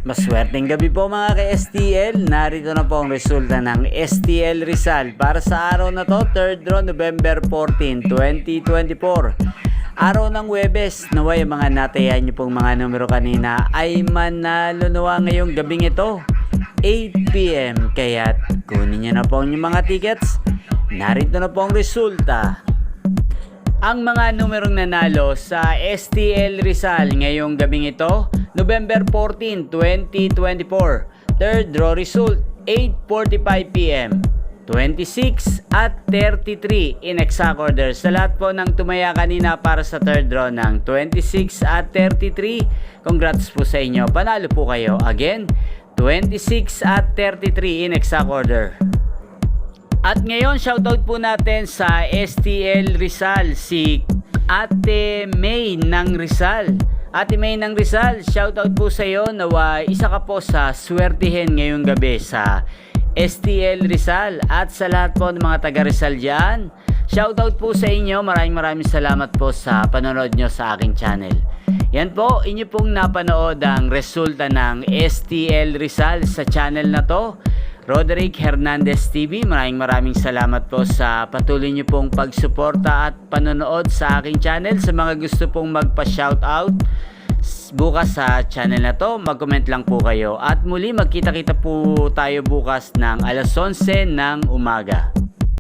Maswerteng gabi po mga ka-STL. Narito na po ang resulta ng STL Rizal para sa araw na to, 3rd draw, November 14, 2024. Araw ng Huwebes, naway mga natayan niyo pong mga numero kanina ay manalo nawa ngayong gabing ito, 8 PM. Kaya kunin niyo na po ang mga tickets. Narito na po ang resulta. Ang mga numerong nanalo sa STL Rizal ngayong gabing ito, November 14, 2024. Third draw result, 8:45 PM, 26 at 33 in exact order. Sa lahat po ng tumaya kanina para sa third draw ng 26 at 33, congrats po sa inyo. Panalo po kayo. Again, 26 at 33 in exact order. At ngayon, shoutout po natin sa STL Rizal, si Ate May ng Rizal. Ate May ng Rizal, shoutout po sa iyo. Nawa isa ka po sa swertihin ngayong gabi sa STL Rizal. At sa lahat po ng mga taga Rizal dyan, shoutout po sa inyo. Maraming salamat po sa panonood nyo sa aking channel. Yan po, inyo pong napanood ang resulta ng STL Rizal sa channel na to, Roderick Hernandez TV. Maraming salamat po sa patuloy nyo pong pagsuporta at panonood sa aking channel. Sa mga gusto pong magpa-shoutout bukas sa channel na to, mag-comment lang po kayo. At muli, magkita-kita po tayo bukas ng alas 11 ng umaga.